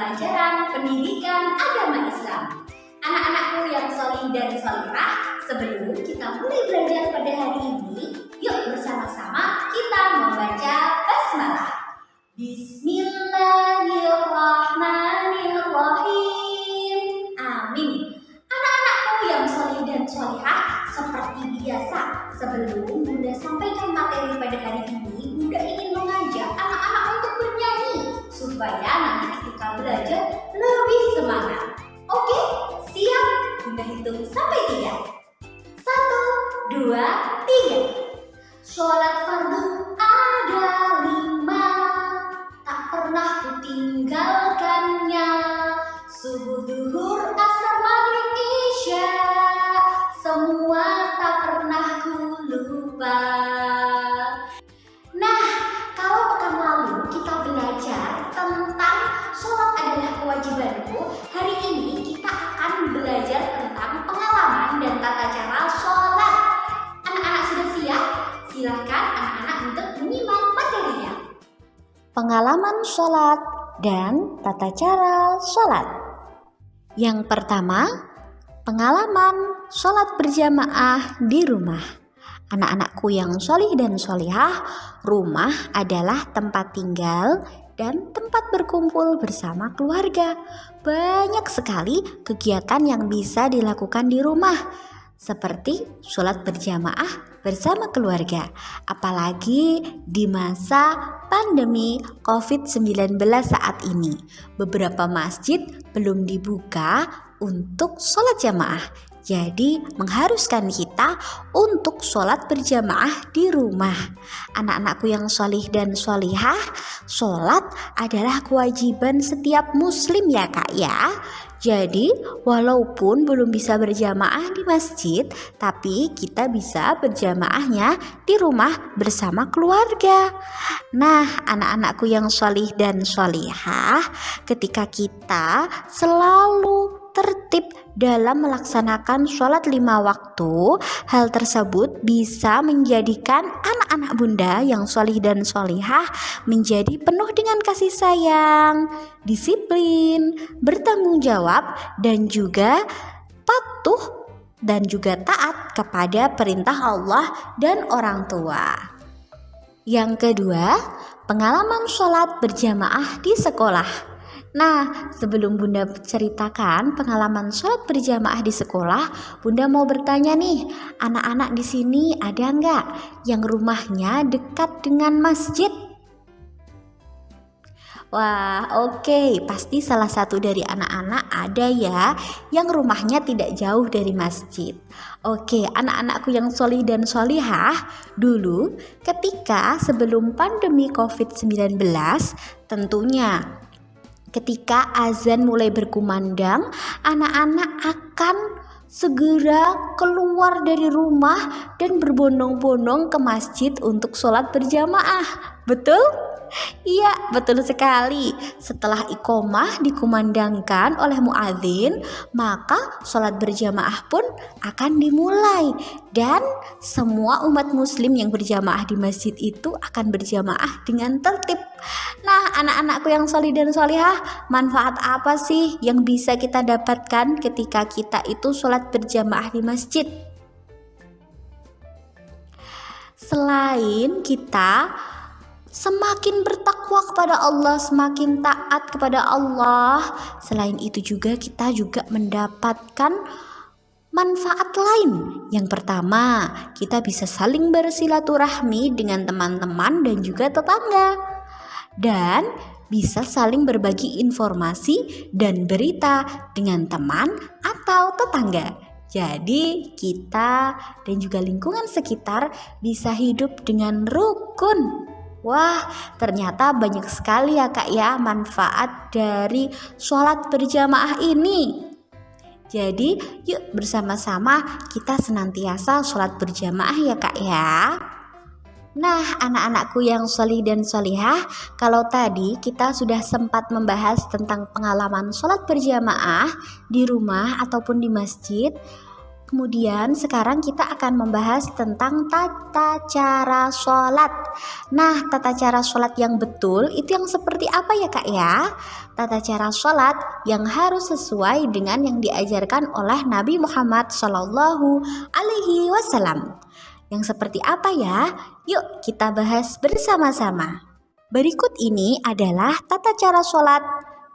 pelajaran pendidikan agama Islam. Anak-anakku yang sholih dan sholihah, sebelum kita mulai belajar pada hari ini, yuk bersama-sama kita membaca basmalah. Bismillahirrahmanirrahim. Amin. Anak-anakku yang sholih dan sholihah, seperti biasa, sebelum Bunda sampaikan materi pada hari ini, Bunda ingin mengajak anak-anak untuk bernyanyi supaya nanti ketika belajar lebih semangat. Oke, siap? Bunda hitung sampai 3. 1, 2, 3. Sholat fardu ada 5, tak pernah kutinggalkannya. Subuh, duhur, asar, maghrib, isya, semua tak pernah ku lupa. Nah, kalau pekan lalu kita belajar tentang sholat adalah kewajibanku, hari ini kita akan belajar tentang pengalaman dan tata cara sholat. Anak-anak sudah siap? Silahkan anak-anak untuk menyimak materinya. Pengalaman sholat dan tata cara sholat. Yang pertama, pengalaman sholat berjamaah di rumah. Anak-anakku yang sholih dan sholihah, rumah adalah tempat tinggal dan tempat berkumpul bersama keluarga. Banyak sekali kegiatan yang bisa dilakukan di rumah, seperti sholat berjamaah bersama keluarga. Apalagi di masa pandemi COVID-19 saat ini, beberapa masjid belum dibuka untuk sholat jamaah. Jadi mengharuskan kita untuk sholat berjamaah di rumah. Anak-anakku yang sholih dan sholihah, sholat adalah kewajiban setiap muslim ya kak ya. Jadi walaupun belum bisa berjamaah di masjid, tapi kita bisa berjamaahnya di rumah bersama keluarga. Nah, anak-anakku yang sholih dan sholihah, ketika kita selalu tertib dalam melaksanakan sholat 5 waktu, hal tersebut bisa menjadikan anak-anak bunda yang sholih dan sholihah menjadi penuh dengan kasih sayang, disiplin, bertanggung jawab, dan juga patuh dan juga taat kepada perintah Allah dan orang tua. Yang kedua, pengalaman sholat berjamaah di sekolah. Nah, sebelum Bunda ceritakan pengalaman sholat berjamaah di sekolah, Bunda mau bertanya nih, anak-anak di sini ada nggak yang rumahnya dekat dengan masjid? Wah, oke, pasti salah satu dari anak-anak ada ya yang rumahnya tidak jauh dari masjid. Oke, anak-anakku yang sholih dan sholihah, dulu ketika sebelum pandemi COVID-19, tentunya ketika azan mulai berkumandang, anak-anak akan segera keluar dari rumah dan berbondong-bondong ke masjid untuk sholat berjamaah. Betul? Iya, betul sekali. Setelah iqomah dikumandangkan oleh muadzin, maka sholat berjamaah pun akan dimulai. Dan semua umat muslim yang berjamaah di masjid itu akan berjamaah dengan tertib. Nah, anak-anakku yang sholih dan sholihah, manfaat apa sih yang bisa kita dapatkan ketika kita itu sholat berjamaah di masjid? Selain kita semakin bertakwa kepada Allah, semakin taat kepada Allah, selain itu juga kita juga mendapatkan manfaat lain. Yang pertama, kita bisa saling bersilaturahmi dengan teman-teman dan juga tetangga, dan bisa saling berbagi informasi dan berita dengan teman atau tetangga. Jadi kita dan juga lingkungan sekitar bisa hidup dengan rukun. Wah, ternyata banyak sekali ya kak ya manfaat dari sholat berjamaah ini. Jadi yuk bersama-sama kita senantiasa sholat berjamaah ya kak ya. Nah, anak-anakku yang sholih dan sholihah, kalau tadi kita sudah sempat membahas tentang pengalaman sholat berjamaah di rumah ataupun di masjid, Kemudian sekarang kita akan membahas tentang tata cara sholat. Nah, tata cara sholat yang betul itu yang seperti apa ya Kak ya? Tata cara sholat yang harus sesuai dengan yang diajarkan oleh Nabi Muhammad Shallallahu Alaihi Wasallam. Yang seperti apa ya? Yuk kita bahas bersama-sama. Berikut ini adalah tata cara sholat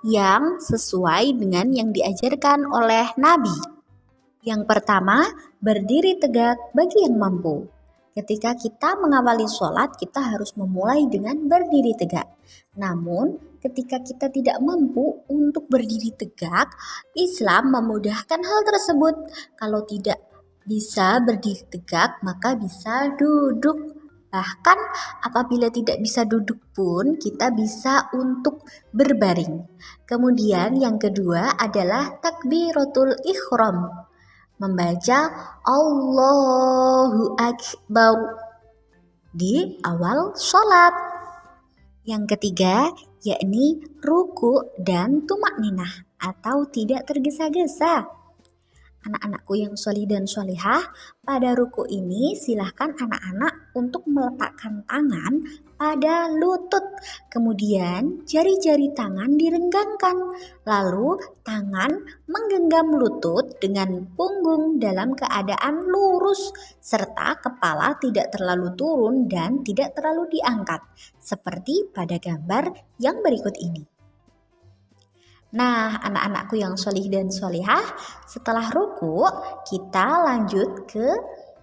yang sesuai dengan yang diajarkan oleh Nabi. Yang pertama, berdiri tegak bagi yang mampu. Ketika kita mengawali sholat, kita harus memulai dengan berdiri tegak. Namun, ketika kita tidak mampu untuk berdiri tegak, Islam memudahkan hal tersebut. Kalau tidak bisa berdiri tegak, maka bisa duduk. Bahkan apabila tidak bisa duduk pun, kita bisa untuk berbaring. Kemudian yang kedua adalah takbiratul ihram. Membaca Allahu Akbar di awal sholat. Yang ketiga yakni ruku dan tumakninah atau tidak tergesa-gesa. Anak-anakku yang sholih dan sholihah, pada ruku ini silahkan anak-anak untuk meletakkan tangan pada lutut. Kemudian jari-jari tangan direnggangkan. Lalu tangan menggenggam lutut dengan punggung dalam keadaan lurus. Serta kepala tidak terlalu turun dan tidak terlalu diangkat. Seperti pada gambar yang berikut ini. Nah, anak-anakku yang sholih dan sholihah, setelah ruku kita lanjut ke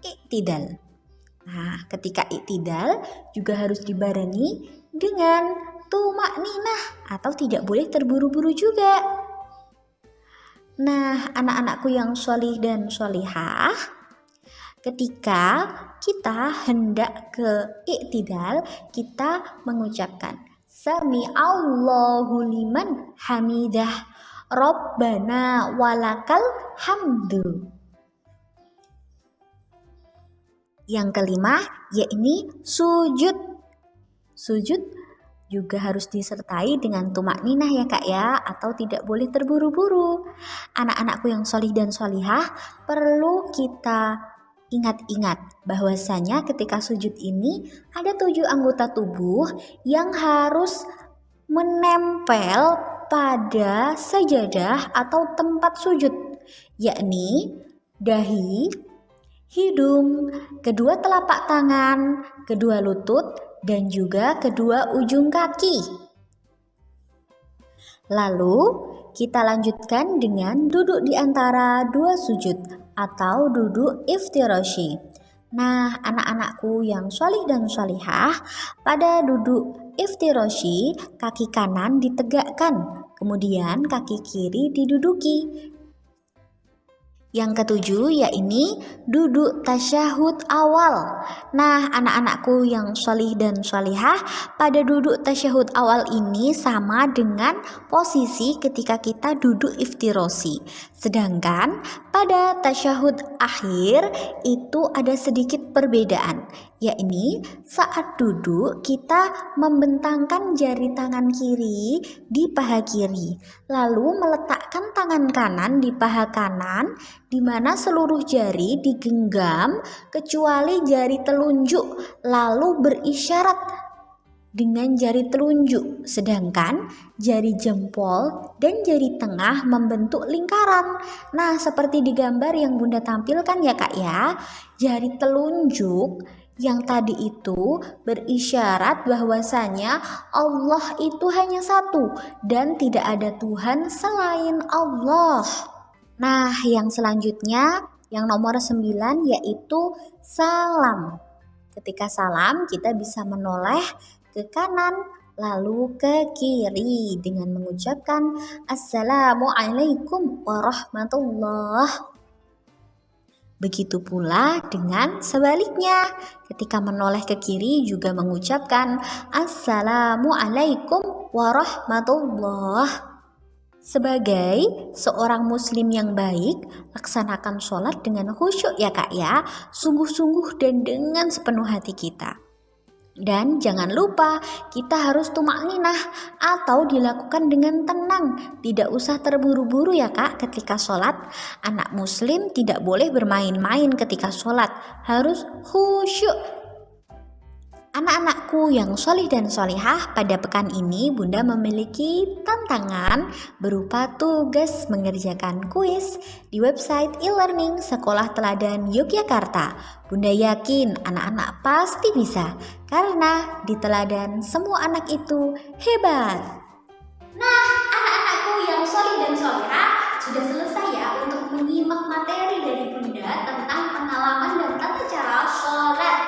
iktidal. Nah, ketika iktidal juga harus dibarengi dengan tumakninah atau tidak boleh terburu-buru juga. Nah, anak-anakku yang sholih dan sholihah, ketika kita hendak ke iktidal, kita mengucapkan Sami Allahu liman hamidah Rabbana walakal hamdu. Yang kelima yakni sujud. Sujud juga harus disertai dengan tumakninah ya Kak ya, atau tidak boleh terburu-buru. Anak-anakku yang sholih dan sholihah, perlu kita ingat-ingat bahwasanya ketika sujud ini ada 7 anggota tubuh yang harus menempel pada sajadah atau tempat sujud, yakni dahi, hidung, kedua telapak tangan, kedua lutut, dan juga kedua ujung kaki. Lalu kita lanjutkan dengan duduk di antara 2 sujud atau duduk iftirashi. Nah, anak-anakku yang sholih dan sholihah, pada duduk iftirashi kaki kanan ditegakkan, kemudian kaki kiri diduduki. Yang ketujuh yakni duduk tasyahud awal. Nah, anak-anakku yang sholih dan sholihah, pada duduk tasyahud awal ini sama dengan posisi ketika kita duduk iftirashi. Sedangkan pada tasyahud akhir itu ada sedikit perbedaan, yakni saat duduk kita membentangkan jari tangan kiri di paha kiri, lalu meletakkan tangan kanan di paha kanan, di mana seluruh jari digenggam kecuali jari telunjuk, lalu berisyarat dengan jari telunjuk, sedangkan jari jempol dan jari tengah membentuk lingkaran. Nah, seperti di gambar yang Bunda tampilkan ya Kak ya, jari telunjuk yang tadi itu berisyarat bahwasanya Allah itu hanya satu dan tidak ada Tuhan selain Allah. Nah, yang selanjutnya yang nomor 9 yaitu salam. Ketika salam kita bisa menoleh ke kanan lalu ke kiri dengan mengucapkan Assalamualaikum warahmatullah. Begitu pula dengan sebaliknya, ketika menoleh ke kiri juga mengucapkan Assalamualaikum warahmatullah. Sebagai seorang muslim yang baik, laksanakan sholat dengan khusyuk ya Kak ya, sungguh-sungguh dan dengan sepenuh hati kita. Dan jangan lupa kita harus tumakninah atau dilakukan dengan tenang. Tidak usah terburu-buru ya kak ketika sholat. Anak muslim tidak boleh bermain-main ketika sholat. Harus khusyuk. Anak-anakku yang sholih dan sholihah, pada pekan ini Bunda memiliki tantangan berupa tugas mengerjakan kuis di website e-learning Sekolah Teladan Yogyakarta. Bunda yakin anak-anak pasti bisa, karena di teladan semua anak itu hebat. Nah, anak-anakku yang sholih dan sholihah, sudah selesai ya untuk menyimak materi dari Bunda tentang pengalaman dan tata cara sholat.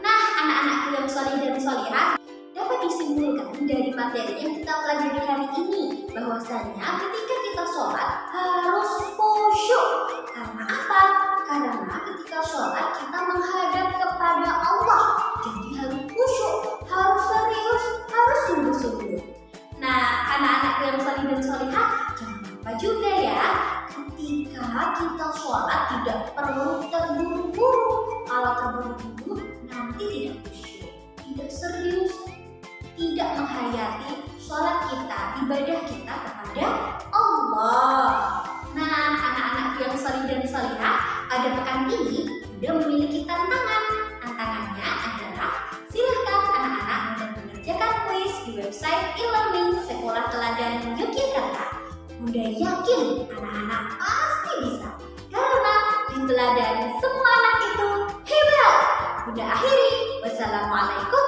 Nah, anak-anakku yang sholih dan sholihah, dapat disimpulkan dari materi yang kita pelajari hari ini bahwasanya ketika kita sholat harus khusyuk. Karena apa? Karena ketika sholat kita menghadap kepada Allah, jadi harus khusyuk, harus serius, harus sungguh-sungguh. Nah, anak-anakku yang sholih dan sholihah, jangan lupa juga ya, ketika kita sholat tidak perlu terburu-buru. Kalau terburu-buru nanti tidak khusyuk, tidak serius, tidak menghayati sholat kita, ibadah kita kepada Allah. Nah, anak-anak yang sholih dan sholihah, pada pekan ini sudah memiliki tantangan. Tantangannya adalah silahkan anak-anak untuk mengerjakan kuis di website e-learning Sekolah Teladan Yogyakarta. Bunda yakin anak-anak pasti bisa, karena di teladan semua anak itu hebat. Bunda akhiri. Wassalamualaikum